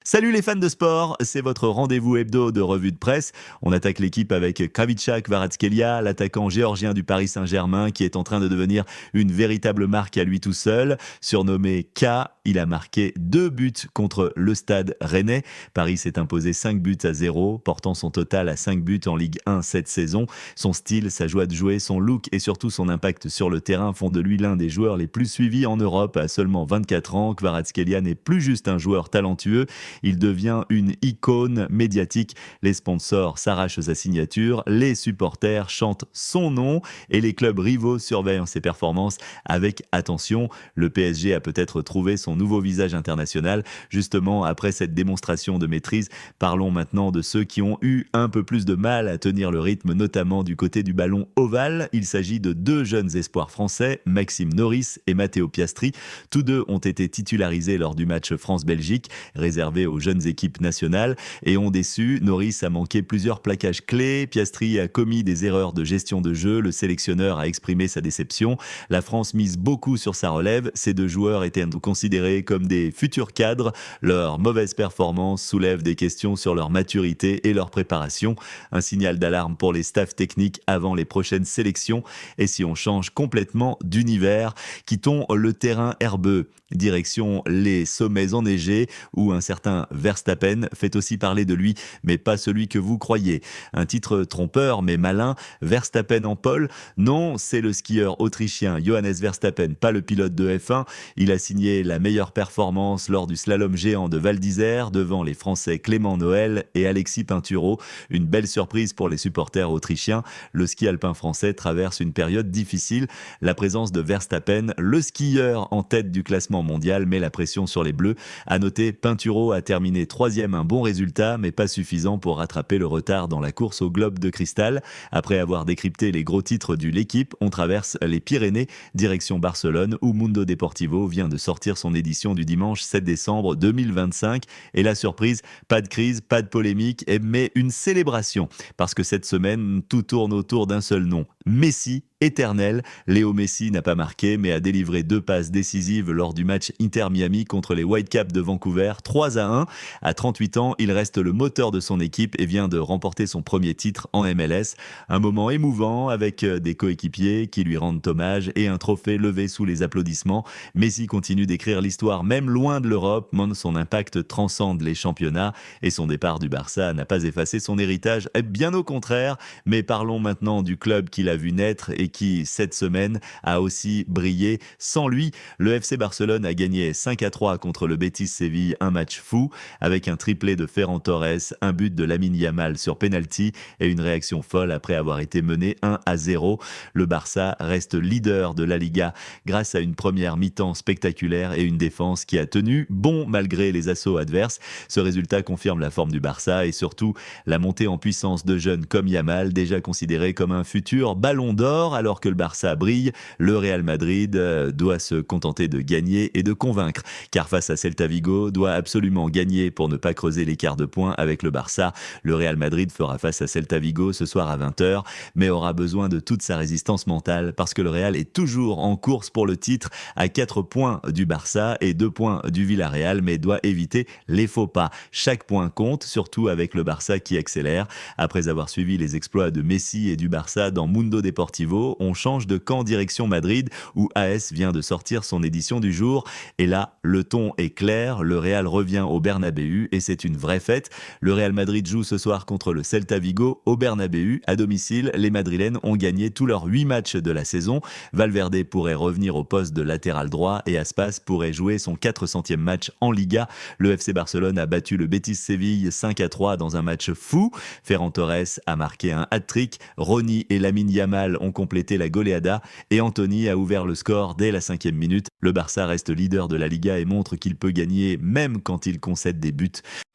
Salut les fans de sport, c'est votre rendez-vous hebdo de revue de presse. On attaque l'équipe avec Kravitsa Kvaratskhelia, l'attaquant géorgien du Paris Saint-Germain qui est en train de devenir une véritable marque à lui tout seul. Surnommé K, il a marqué 2 buts contre le Stade Rennais. Paris s'est imposé 5-0, portant son total à 5 buts en Ligue 1 cette saison. Son style, sa joie de jouer, son look et surtout son impact sur le terrain font de lui l'un des joueurs les plus suivis en Europe. À seulement 24 ans, Kvaratskhelia n'est plus juste un joueur talentueux. Il devient une icône médiatique. Les sponsors s'arrachent sa signature, les supporters chantent son nom et les clubs rivaux surveillent ses performances avec attention. Le PSG a peut-être trouvé son nouveau visage international. Justement, après cette démonstration de maîtrise, parlons maintenant de ceux qui ont eu un peu plus de mal à tenir le rythme, notamment du côté du ballon ovale. Il s'agit de 2 jeunes espoirs français, Maxime Norris et Matteo Piastri. Tous deux ont été titularisés lors du match France-Belgique, réservé aux jeunes équipes nationales, et ont déçu. Norris a manqué plusieurs plaquages clés, Piastri a commis des erreurs de gestion de jeu, le sélectionneur a exprimé sa déception. La France mise beaucoup sur sa relève, ces 2 joueurs étaient considérés comme des futurs cadres. Leur mauvaise performance soulève des questions sur leur maturité et leur préparation. Un signal d'alarme pour les staffs techniques avant les prochaines sélections. Et si on change complètement d'univers, quittons le terrain herbeux, direction les sommets enneigés où un certain Verstappen fait aussi parler de lui, mais pas celui que vous croyez. Un titre trompeur mais malin, Verstappen en pole. Non, c'est le skieur autrichien Johannes Verstappen, pas le pilote de F1. Il a signé la meilleure performance lors du slalom géant de Val d'Isère devant les Français Clément Noël et Alexis Pinturo. Une belle surprise pour les supporters autrichiens. Le ski alpin français traverse une période difficile. La présence de Verstappen, le skieur en tête du classement mondial, met la pression sur les Bleus. À noter, Pinturo a terminé 3e, un bon résultat, mais pas suffisant pour rattraper le retard dans la course au globe de cristal. Après avoir décrypté les gros titres de l'équipe, on traverse les Pyrénées, direction Barcelone, où Mundo Deportivo vient de sortir son édition du dimanche 7 décembre 2025. Et la surprise, pas de crise, pas de polémique, mais une célébration. Parce que cette semaine, tout tourne autour d'un seul nom, Messi. Éternel, Léo Messi n'a pas marqué mais a délivré 2 passes décisives lors du match Inter-Miami contre les Whitecaps de Vancouver, 3-1. À 38 ans, il reste le moteur de son équipe et vient de remporter son premier titre en MLS. Un moment émouvant avec des coéquipiers qui lui rendent hommage et un trophée levé sous les applaudissements. Messi continue d'écrire l'histoire même loin de l'Europe, son impact transcende les championnats et son départ du Barça n'a pas effacé son héritage, bien au contraire. Mais parlons maintenant du club qu'il a vu naître et qui, cette semaine, a aussi brillé. Sans lui, le FC Barcelone a gagné 5-3 contre le Betis Séville, un match fou, avec un triplé de Ferran Torres, un but de Lamine Yamal sur penalty et une réaction folle après avoir été mené 1-0. Le Barça reste leader de la Liga grâce à une première mi-temps spectaculaire et une défense qui a tenu bon malgré les assauts adverses. Ce résultat confirme la forme du Barça et surtout la montée en puissance de jeunes comme Yamal, déjà considéré comme un futur ballon d'or. Alors que le Barça brille, le Real Madrid doit se contenter de gagner et de convaincre. Car face à Celta Vigo, doit absolument gagner pour ne pas creuser l'écart de points avec le Barça. Le Real Madrid fera face à Celta Vigo ce soir à 20h, mais aura besoin de toute sa résistance mentale parce que le Real est toujours en course pour le titre à 4 points du Barça et 2 points du Villarreal, mais doit éviter les faux pas. Chaque point compte, surtout avec le Barça qui accélère. Après avoir suivi les exploits de Messi et du Barça dans Mundo Deportivo, on change de camp direction Madrid où AS vient de sortir son édition du jour. Et là, le ton est clair, le Real revient au Bernabéu et c'est une vraie fête. Le Real Madrid joue ce soir contre le Celta Vigo au Bernabéu. À domicile, les Madrilènes ont gagné tous leurs 8 matchs de la saison. Valverde pourrait revenir au poste de latéral droit et Aspas pourrait jouer son 400e match en Liga. Le FC Barcelone a battu le Betis Séville 5-3 dans un match fou. Ferran Torres a marqué un hat-trick. Rony et Lamine Yamal ont complété la goleada et Anthony a ouvert le score dès la 5e minute. Le Barça reste leader de la Liga et montre qu'il peut gagner même quand il concède des buts.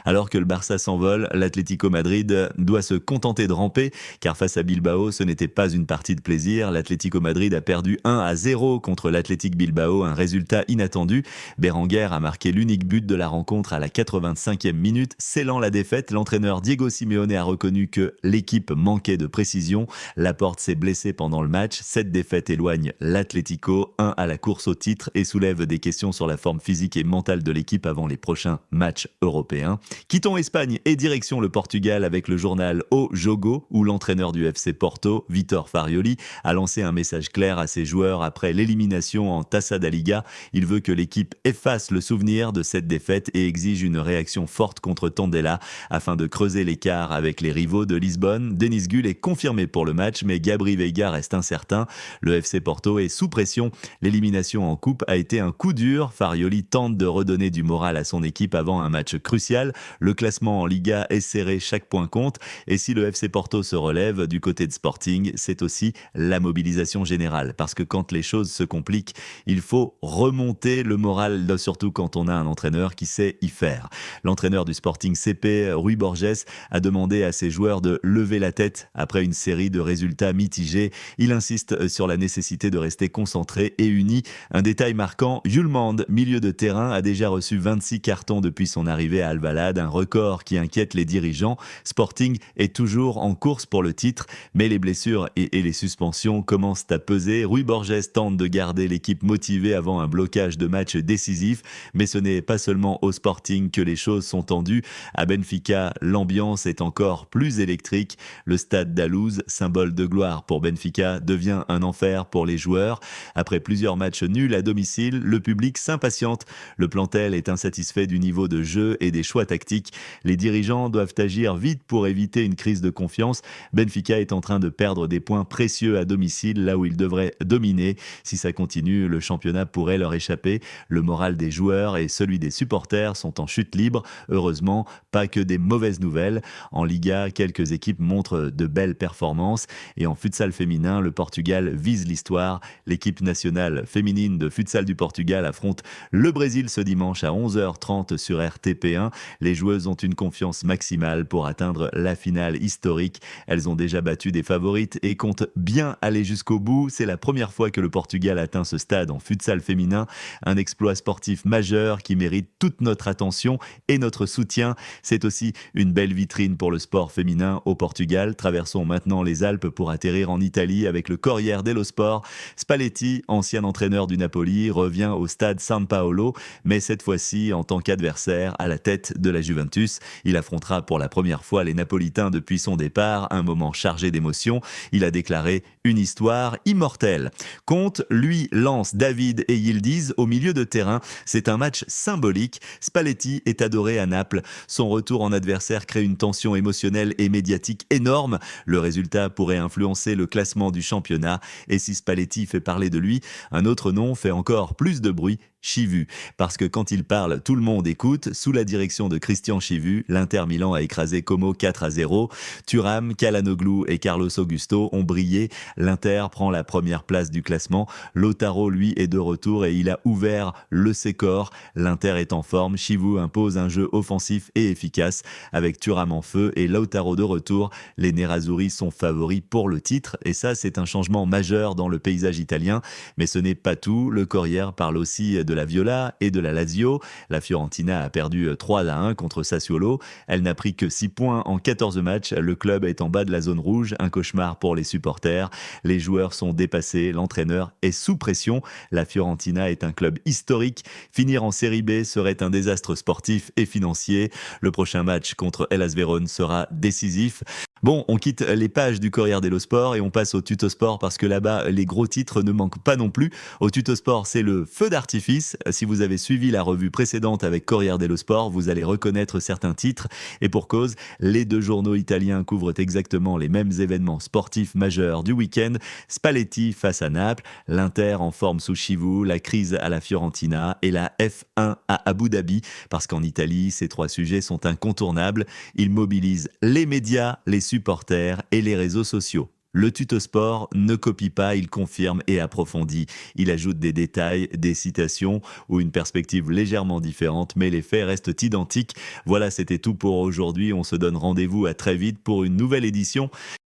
Alors que le Barça s'envole, l'Atlético Madrid doit se contenter de ramper, car face à Bilbao, ce n'était pas une partie de plaisir. L'Atlético Madrid a perdu 1-0 contre l'Athletic Bilbao, un résultat inattendu. Berenguer a marqué l'unique but de la rencontre à la 85e minute. Scellant la défaite, l'entraîneur Diego Simeone a reconnu que l'équipe manquait de précision. Laporte s'est blessé pendant le match. Cette défaite éloigne l'Atlético, 1 à la course au titre et soulève des questions sur la forme physique et mentale de l'équipe avant les prochains matchs européens. Quittons Espagne et direction le Portugal avec le journal O Jogo, où l'entraîneur du FC Porto, Vitor Farioli, a lancé un message clair à ses joueurs après l'élimination en Taça da Liga. Il veut que l'équipe efface le souvenir de cette défaite et exige une réaction forte contre Tondela afin de creuser l'écart avec les rivaux de Lisbonne. Denis Gull est confirmé pour le match, mais Gabri Veiga reste incertain. Le FC Porto est sous pression. L'élimination en coupe a été un coup dur. Farioli tente de redonner du moral à son équipe avant un match crucial. Le classement en Liga est serré, chaque point compte. Et si le FC Porto se relève, du côté de Sporting, c'est aussi la mobilisation générale. Parce que quand les choses se compliquent, il faut remonter le moral, surtout quand on a un entraîneur qui sait y faire. L'entraîneur du Sporting CP, Rui Borges, a demandé à ses joueurs de lever la tête après une série de résultats mitigés. Il insiste sur la nécessité de rester concentré et uni. Un détail marquant, Yulmand, milieu de terrain, a déjà reçu 26 cartons depuis son arrivée à Alvalade, un record qui inquiète les dirigeants. Sporting est toujours en course pour le titre, mais les blessures et les suspensions commencent à peser. Rui Borges tente de garder l'équipe motivée avant un blocage de match décisif, mais ce n'est pas seulement au Sporting que les choses sont tendues. À Benfica, l'ambiance est encore plus électrique. Le stade d'Alouz, symbole de gloire pour Benfica, devient un enfer pour les joueurs. Après plusieurs matchs nuls à domicile, le public s'impatiente. Le Plantel est insatisfait du niveau de jeu et des choix tactiques. Les dirigeants doivent agir vite pour éviter une crise de confiance. Benfica est en train de perdre des points précieux à domicile, là où il devrait dominer. Si ça continue, le championnat pourrait leur échapper. Le moral des joueurs et celui des supporters sont en chute libre. Heureusement, pas que des mauvaises nouvelles. En Liga, quelques équipes montrent de belles performances. Et en futsal féminin, le Portugal vise l'histoire. L'équipe nationale féminine de futsal du Portugal affronte le Brésil ce dimanche à 11h30 sur RTP1. Les joueuses ont une confiance maximale pour atteindre la finale historique. Elles ont déjà battu des favorites et comptent bien aller jusqu'au bout. C'est la première fois que le Portugal atteint ce stade en futsal féminin. Un exploit sportif majeur qui mérite toute notre attention et notre soutien. C'est aussi une belle vitrine pour le sport féminin au Portugal. Traversons maintenant les Alpes pour atterrir en Italie avec le Corriere dello Sport. Spalletti, ancien entraîneur du Napoli, revient au stade San Paolo, mais cette fois-ci en tant qu'adversaire à la tête de la Juventus. Il affrontera pour la première fois les Napolitains depuis son départ, un moment chargé d'émotions. Il a déclaré une histoire immortelle. Conte, lui, lance David et Yildiz au milieu de terrain. C'est un match symbolique. Spalletti est adoré à Naples. Son retour en adversaire crée une tension émotionnelle et médiatique énorme. Le résultat pourrait influencer le classement du championnat. Et si Spalletti fait parler de lui, un autre nom fait encore plus de bruit. Chivu, parce que quand il parle, tout le monde écoute. Sous la direction de Christian Chivu, l'Inter Milan a écrasé Como 4-0. Thuram, Calhanoglu et Carlos Augusto ont brillé. L'Inter prend la première place du classement. Lautaro, lui, est de retour et il a ouvert le Secor. L'Inter est en forme. Chivu impose un jeu offensif et efficace. Avec Thuram en feu et Lautaro de retour, les Nerazzurri sont favoris pour le titre. Et ça, c'est un changement majeur dans le paysage italien. Mais ce n'est pas tout. Le Corriere parle aussi de la Viola et de la Lazio. La Fiorentina a perdu 3-1 contre Sassuolo. Elle n'a pris que 6 points en 14 matchs. Le club est en bas de la zone rouge, un cauchemar pour les supporters. Les joueurs sont dépassés, l'entraîneur est sous pression. La Fiorentina est un club historique. Finir en Série B serait un désastre sportif et financier. Le prochain match contre Hellas Vérone sera décisif. Bon, on quitte les pages du Corriere dello Sport et on passe au Tutosport parce que là-bas, les gros titres ne manquent pas non plus. Au Tutosport, c'est le feu d'artifice. Si vous avez suivi la revue précédente avec Corriere dello Sport, vous allez reconnaître certains titres. Et pour cause, les deux journaux italiens couvrent exactement les mêmes événements sportifs majeurs du week-end. Spalletti face à Naples, l'Inter en forme sous Chivu, la crise à la Fiorentina et la F1 à Abu Dhabi. Parce qu'en Italie, ces trois sujets sont incontournables. Ils mobilisent les médias, les supporters et les réseaux sociaux. Le Tutosport ne copie pas, il confirme et approfondit. Il ajoute des détails, des citations ou une perspective légèrement différente, mais les faits restent identiques. Voilà, c'était tout pour aujourd'hui. On se donne rendez-vous à très vite pour une nouvelle édition.